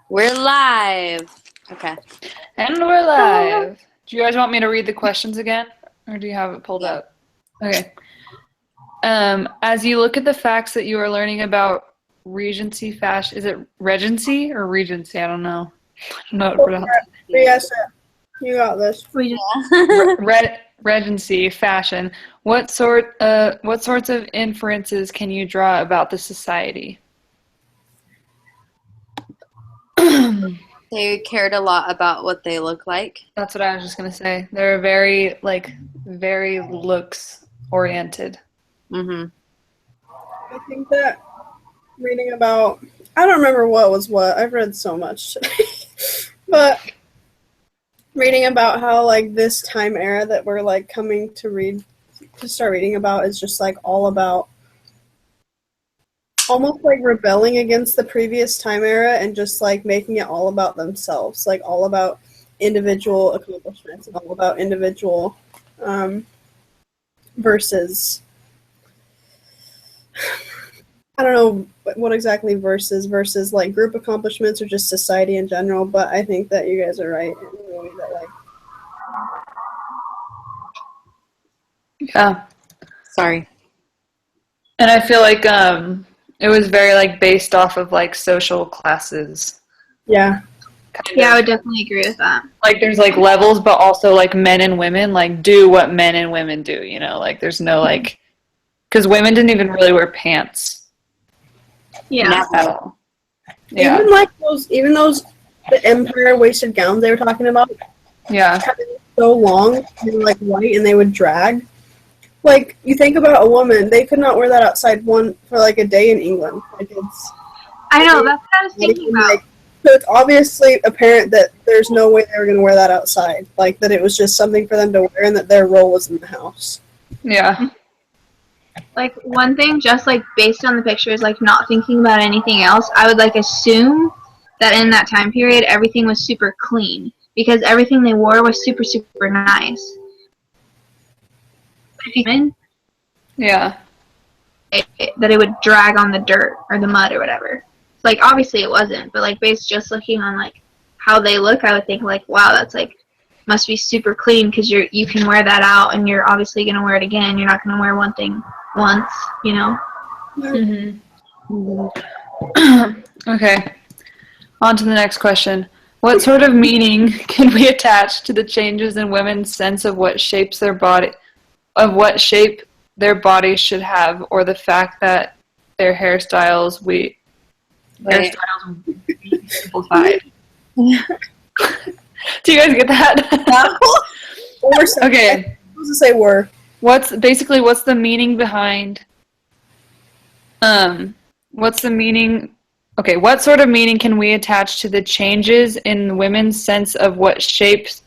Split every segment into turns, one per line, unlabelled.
We're live. Okay.
And we're live. Do you guys want me to read the questions again? Or do you have it pulled up? Okay. As you look at the facts that you are learning about Regency Fashion, is it Regency or Regency? I don't know.
Yes, you got this.
Regency Fashion. What sorts of inferences can you draw about the society?
They cared a lot about what they look like.
That's what I was just gonna say. They're very looks oriented.
Mm-hmm.
I think that reading about, I don't remember what was what. I've read so much today. But reading about how like this time era that we're like coming to start reading about is just like all about almost like rebelling against the previous time era and just like making it all about themselves, like all about individual accomplishments and all about individual versus, I don't know what exactly versus like group accomplishments or just society in general, but I think that you guys are right in the way that like.
Yeah.
Sorry.
And I feel like it was very like based off of like social classes.
Yeah.
Yeah, I would definitely agree with that.
Like there's like levels, but also like men and women like do what men and women do, you know? Like there's no like, because women didn't even really wear pants.
Yeah.
At all. Yeah.
Even those the empire waisted gowns they were talking about.
Yeah.
So long and like white and they would drag. Like you think about a woman, they could not wear that outside for like a day in England. Like
I know, that's what I was thinking about.
Like, so it's obviously apparent that there's no way they were going to wear that outside. Like that it was just something for them to wear and that their role was in the house.
Yeah.
Like one thing, just like based on the pictures, like not thinking about anything else, I would like assume that in that time period everything was super clean because everything they wore was super, super nice.
Yeah.
That it would drag on the dirt or the mud or whatever. Like obviously it wasn't, but like based just looking on like how they look, I would think like, wow, that's like must be super clean because you can wear that out and you're obviously gonna wear it again. You're not gonna wear one thing once, you know.
Okay. On to the next question. What sort of meaning can we attach to the changes in women's sense of what shapes their body, of what shape their bodies should have, or the fact that their hairstyles be simplified? Do you guys get that? Okay.
I was to say were.
What's the meaning behind? What's the meaning? Okay, what sort of meaning can we attach to the changes in women's sense of what shapes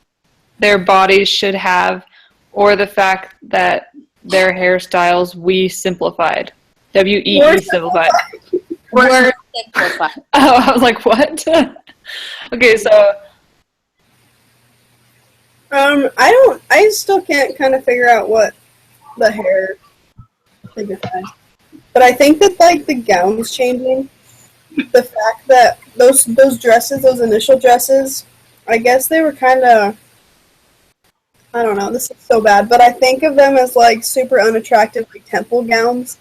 their bodies should have, or the fact that their hairstyles we simplified? W-E-E simplified.
We're simplified.
Oh, I was like, what? Okay, so.
I still can't kind of figure out what the hair signifies. But I think that, like, the gowns changing, the fact that those dresses, those initial dresses, I guess they were kind of, I don't know, this is so bad, but I think of them as, like, super unattractive, like, temple gowns.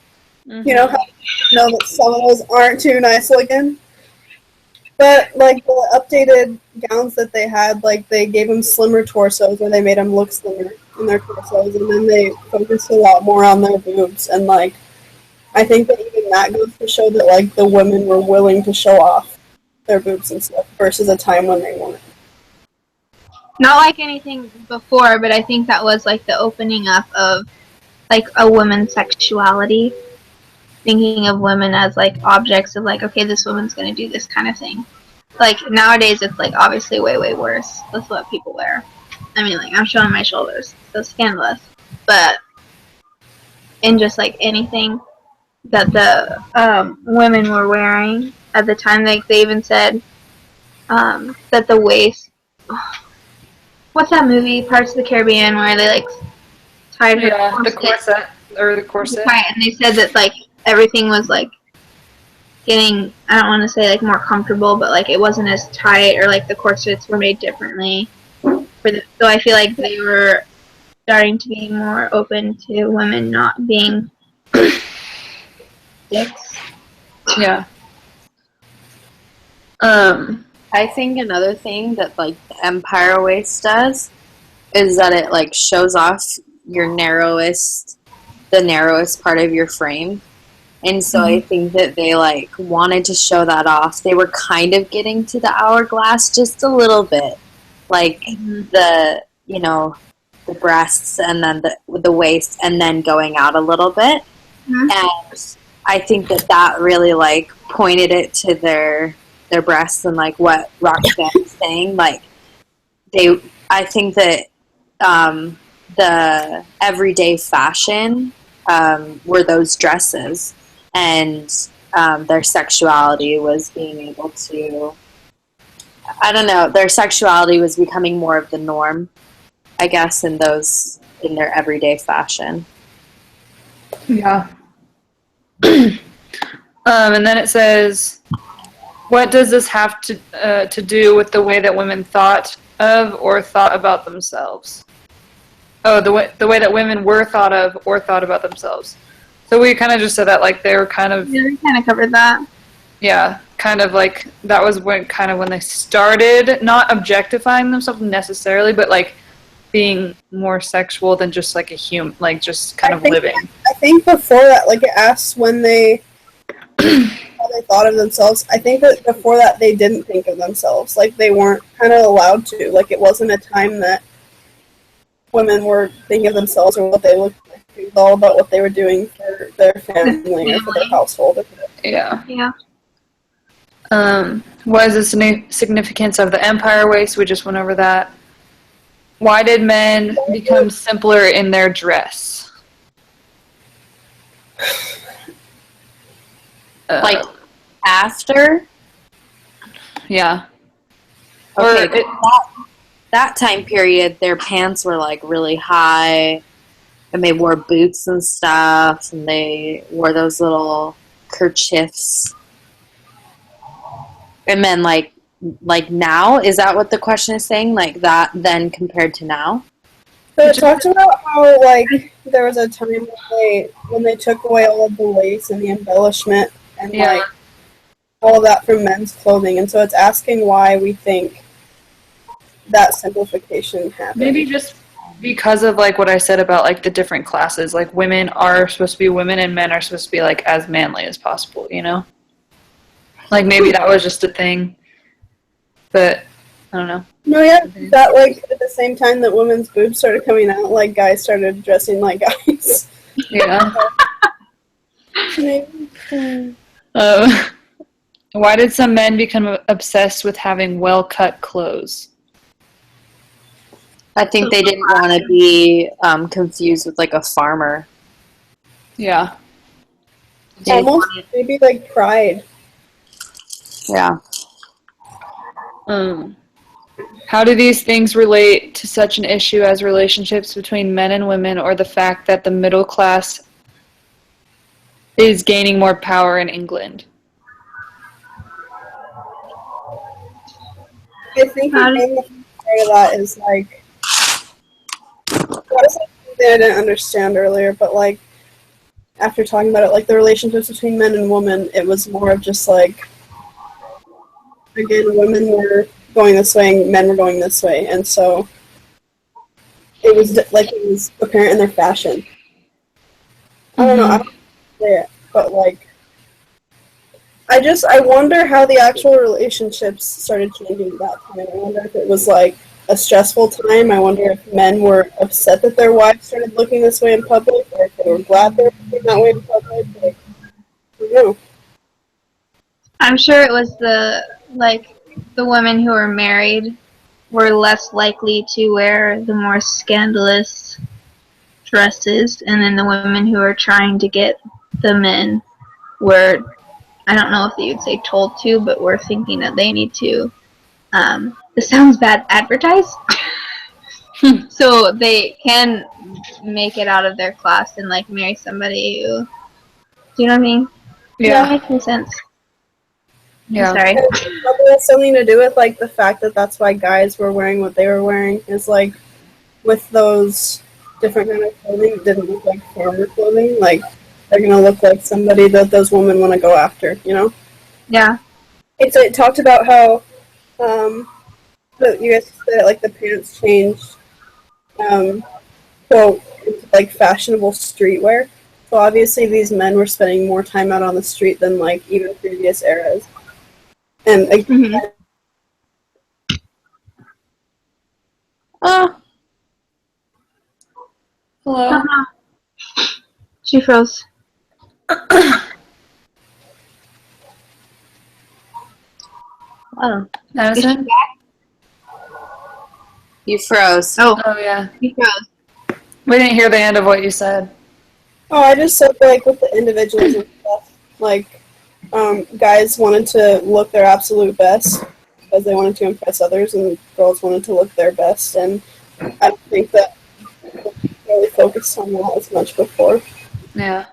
Mm-hmm. You know how you know that some of those aren't too nice looking? But, like, the updated gowns that they had, like, they gave them slimmer torsos, or they made them look slimmer in their torsos, and then they focused a lot more on their boobs, and, like, I think that even that goes to show that, like, the women were willing to show off their boobs and stuff versus a time when they weren't.
Not like anything before, but I think that was, like, the opening up of, like, a woman's sexuality. Thinking of women as, like, objects of, like, okay, this woman's going to do this kind of thing. Like, nowadays it's, like, obviously way, way worse. That's what people wear. I mean, like, I'm showing my shoulders. So scandalous. But in just, like, anything that the women were wearing at the time, like, they even said that the waist... What's that movie, Parts of the Caribbean, where they, like, tied her...
Yeah, the corset. Or the corset.
Right, and they said that, like, everything was, like, getting, I don't want to say like more comfortable, but like it wasn't as tight, or like the corsets were made differently. So I feel like they were starting to be more open to women not being dicks.
Yeah.
I think another thing that like the Empire waist does is that it like shows off your the narrowest part of your frame. And so I think that they like wanted to show that off. They were kind of getting to the hourglass just a little bit. Like the, you know, the breasts and then the waist and then going out a little bit.
Mhm.
And I think that really like pointed it to their breasts, and like what Roxanne was saying, like I think that the everyday fashion were those dresses, and their sexuality was being able to, I don't know, their sexuality was becoming more of the norm, I guess, in their everyday fashion.
Yeah. And then it says, what does this have to do with the way that women thought of or thought about themselves? Oh, the way that women were thought of or thought about themselves. So we kind of just said that, like, they were kind of,
Yeah, we kind of covered that.
yeah, kind of like, that was when they started not objectifying themselves necessarily, but like being more sexual than just like a human, like just kind of living.
I think before that, like it asks when they how they thought of themselves. I think that before that they didn't think of themselves. Like they weren't kind of allowed to. Like it wasn't a time that women were thinking of themselves or what they looked like. It was all about what they were doing for their family or for their household.
Yeah.
Yeah.
What is the significance of the empire waist? We just went over that. Why did men become simpler in their dress?
Like after,
Yeah.
okay,
Or
that time period, their pants were like really high, and they wore boots and stuff, and they wore those little kerchiefs. And then like now, is that what the question is saying? Like that then compared to now?
So it talked about how like there was a time when they took away all of the lace and the embellishment and
Yeah.
like all of that from men's clothing, and so it's asking why we think that simplification happened.
maybe just because of like what I said about like the different classes, like women are supposed to be women and men are supposed to be like as manly as possible, you know? Like maybe that was just a thing. But I don't know.
No, yeah, that like at the same time that women's boobs started coming out, like guys started dressing like guys.
Yeah.
Maybe.
Why did some men become obsessed with having well-cut clothes?
I think they didn't want to be confused with like a farmer.
Yeah.
They
Almost maybe like pride.
Yeah.
How do these things relate to such an issue as relationships between men and women, or the fact that the middle class is gaining more power in England?
I think again, part of that is like that was like something I didn't understand earlier, but like after talking about it, like the relationships between men and women, it was more of just like again, women were going this way and men were going this way, and so it was like it was apparent in their fashion. I don't know, I don't say it, but like I wonder how the actual relationships started changing at that time. I wonder if it was like a stressful time. I wonder if men were upset that their wives started looking this way in public, or if they were glad they were looking that way in public. Like, I don't know.
I'm sure it was the women who were married were less likely to wear the more scandalous dresses, and then the women who were trying to get the men were, I don't know if you'd say told to, but were thinking that they need to, this sounds bad, advertise. So they can make it out of their class and like marry somebody who, do you know what I mean? Does that make any sense?
Yeah.
Sorry.
Probably has something to do with like the fact that that's why guys were wearing what they were wearing. Is like with those different kind of clothing, it didn't look like farmer clothing. Like they're gonna look like somebody that those women want to go after. You know.
Yeah.
It talked about how you guys said like the pants changed quote into like fashionable streetwear. So obviously these men were spending more time out on the street than like even previous eras. And
hmm
Oh. Hello.
She froze.
Oh,
Madison?
you froze.
Oh,
Oh, yeah.
she froze.
We didn't hear the end of what you said.
oh, I just said like with the individuals and stuff, like guys wanted to look their absolute best because they wanted to impress others, and girls wanted to look their best. And I don't think that really focused on that as much before.
Yeah.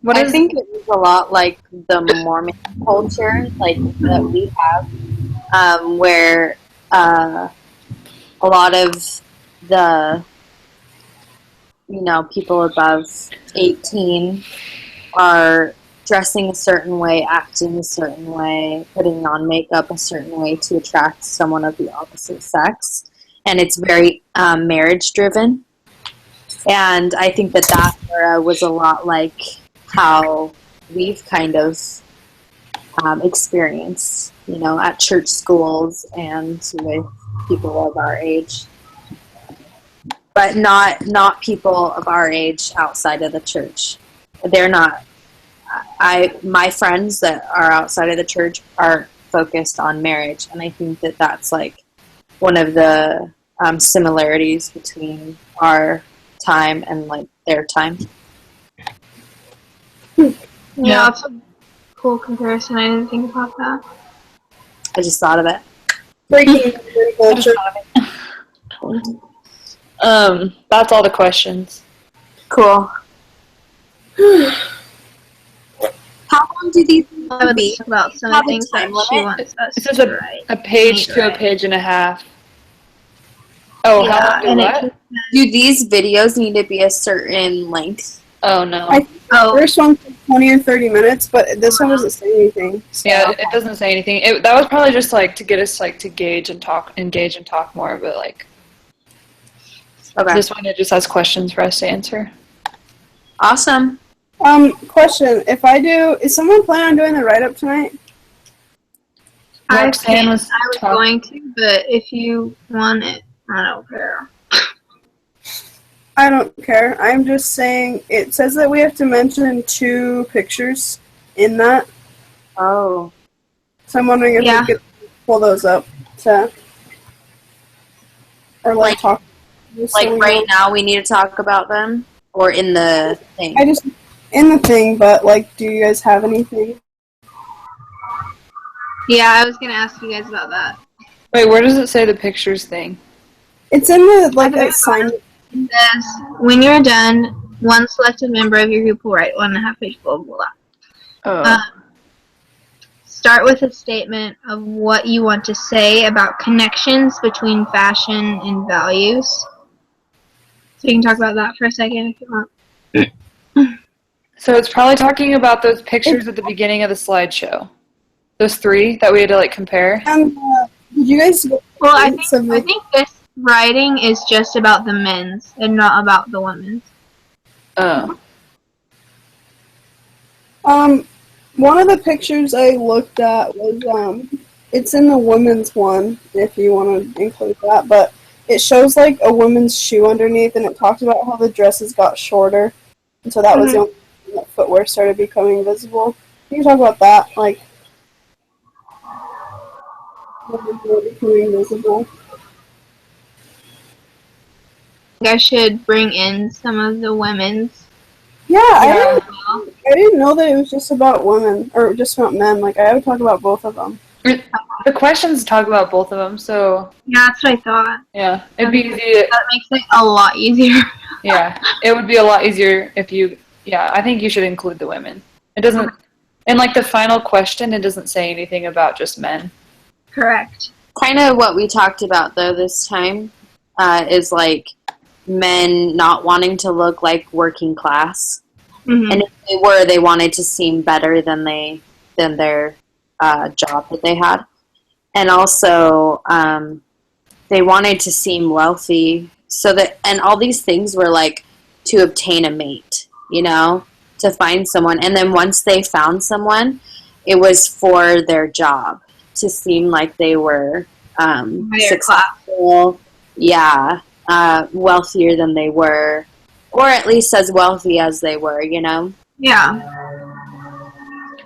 I think it was a lot like the Mormon culture, like that we have, where a lot of the people above 18 are dressing a certain way, acting a certain way, putting on makeup a certain way to attract someone of the opposite sex, and it's very marriage driven. And I think that era was a lot like how we've kind of experienced, at church schools and with people of our age, but not people of our age outside of the church. They're not. My friends that are outside of the church are focused on marriage, and I think that that's like one of the similarities between our time and like their time.
Yeah, that's a cool comparison. I didn't think about that.
I just thought of it.
Breaking culture.
That's all the questions.
Cool. How long do these
I would
be?
talk about some
Have
of the
a
things that
time
she
limit?
wants us
It's just
to write.
a page to a
Right.
page and a half. Oh,
Yeah,
how long do
and
what?
Do these videos need to be a certain length?
Oh, no.
The first one took 20 or 30 minutes, but this one doesn't say anything. So.
Yeah, it doesn't say anything. That was probably just like to get us like to engage and talk more, but like
Okay.
this one it just has questions for us to answer.
Awesome.
Question: is someone planning on doing the write up tonight?
Roxanne was
I was
talking.
going to, but if you want it, I don't care.
I don't care. I'm just saying it says that we have to mention 2 pictures in that.
Oh.
So I'm wondering if
Yeah.
we could pull those up to or like talk.
Like right now we need to talk about them, or in the thing?
I just in the thing, but like, do you guys have anything?
Yeah, I was gonna ask you guys about that.
Wait, where does it say the pictures thing?
It's in the like assignment.
It says, when you're done, one selected member of your group will write 1.5 page blah blah blah.
Oh.
Start with a statement of what you want to say about connections between fashion and values. So you can talk about that for a second if you want.
So it's probably talking about those pictures at the beginning of the slideshow. Those 3 that we had to like compare.
Did you guys?
Well, I think this writing is just about the men's and not about the women's.
Oh.
One of the pictures I looked at was it's in the women's one if you want to include that, but it shows like a woman's shoe underneath, and it talks about how the dresses got shorter, and so that was the only time that footwear started becoming visible. Can you talk about that, like becoming visible?
I should bring in some of the women's.
Yeah, I didn't know that it was just about women or just about men. Like I would talk about both of them.
The questions talk about both of them, so
Yeah, that's what I thought.
yeah, it'd be easy to,
That makes it a lot easier.
yeah, it would be a lot easier if you, yeah, I think you should include the women. It And like the final question, it doesn't say anything about just men.
Correct.
Kind of what we talked about though this time is like men not wanting to look like working class, and if they were, they wanted to seem better than their job that they had, and also they wanted to seem wealthy, so that, and all these things were like to obtain a mate, you know, to find someone, and then once they found someone, it was for their job, to seem like they were successful, wealthier than they were, or at least as wealthy as they were, you know?
Yeah.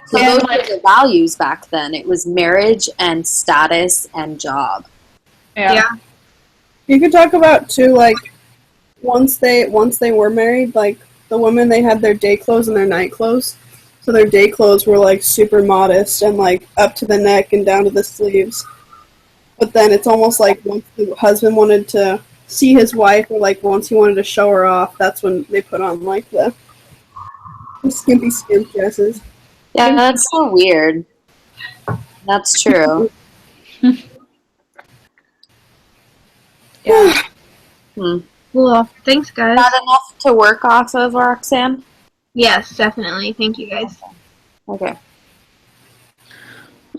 So those were the values back then. It was marriage and status and job.
Yeah.
You could talk about too, like once they were married, like the women, they had their day clothes and their night clothes. So their day clothes were like super modest and like up to the neck and down to the sleeves. But then it's almost like once the husband wanted to see his wife, or like once he wanted to show her off, that's when they put on like the skimpy skimp dresses.
Yeah, that's so weird. That's true.
Yeah.
Well, thanks, guys.
Not enough to work off of, Roxanne?
Yes, definitely. Thank you, guys.
Okay.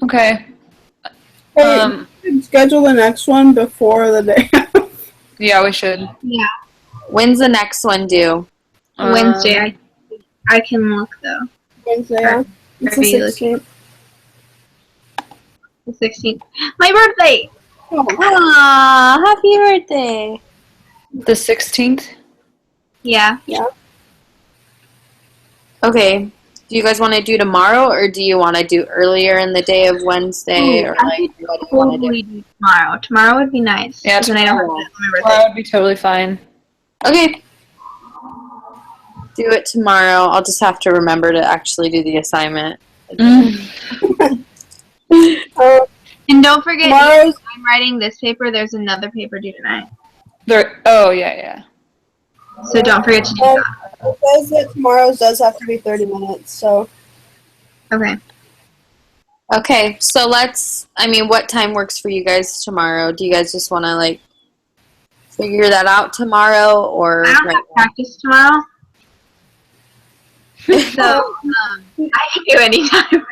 Okay.
Hey, we should schedule the next one before the day.
Yeah, we should.
Yeah.
When's the next one due?
Wednesday. I can look, though.
Wednesday, yeah. It's the 16th.
The 16th. My birthday!
Aww, happy birthday.
The 16th?
Yeah.
Yeah.
Okay. Do you guys want to do tomorrow, or do you want to do earlier in the day of Wednesday, or like what do you want to do?
Totally do tomorrow. Tomorrow would be nice.
Yeah,
then I don't have
tomorrow.
to on my birthday.
Tomorrow would be totally fine.
Okay. Do it tomorrow. I'll just have to remember to actually do the assignment.
And don't forget,
Tomorrow's
I'm writing this paper. There's another paper due tonight.
Yeah.
So don't forget to do that.
It says that tomorrow's does have to be 30 minutes, so.
Okay.
Okay, so what time works for you guys tomorrow? Do you guys just want to, like, figure that out tomorrow, or
I don't have practice tomorrow. So, I can do anytime.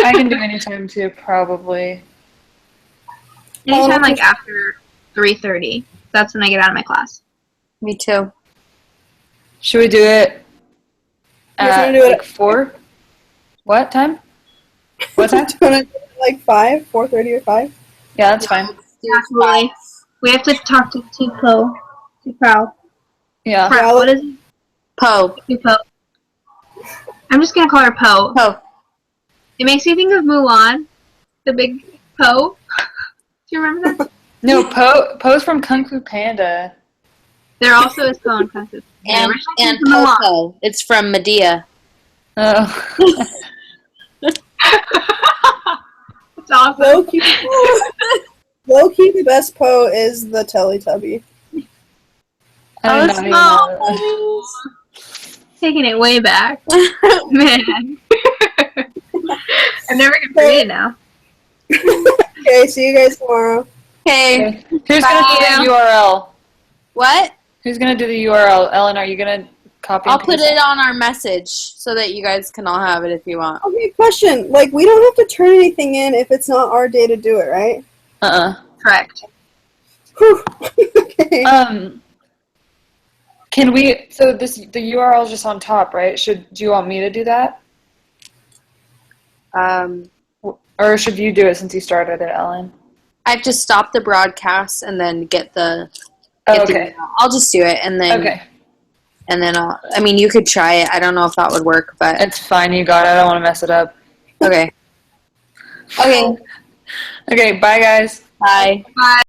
I can do anytime too, probably.
Anytime, like, after 3:30. That's when I get out of my class.
Me too.
Should we do it at like 4? What time? What time?
Do you want to do it like 5, 4:30 or 5?
Yeah, that's fine.
Absolutely. We have to talk to Tupo.
Yeah.
What is it?
Poe.
Tupo. I'm just gonna call her Poe.
Poe.
It makes me think of Mulan, the big Poe. Do you remember that?
No, Poe's from Kung Fu Panda.
There also is Poe in Kung Fu.
And
Mulan.
Popo. It's from Medea.
Oh.
It's awesome.
Low-key, the best Poe is the Teletubby.
I don't know.
Oh, taking it way back. Man. I'm never going to forget it now.
Okay, see you guys tomorrow.
Okay.
Who's going to do the URL?
What?
Who's going to do the URL? Ellen, are you going to copy
I'll
and
put
paste
it on our message so that you guys can all have it if you want.
Okay, question. Like, we don't have to turn anything in if it's not our day to do it, right?
Correct.
Whew. Okay.
Can we, so the URL is just on top, right? Do you want me to do that? Or should you do it since you started it, Ellen?
I have to stop the broadcast and then get the.
Okay.
I'll just do it and then.
Okay.
And then you could try it. I don't know if that would work, but.
It's fine, you got it. I don't want to mess it up.
Okay. Okay.
Okay, bye guys.
Bye.
Bye.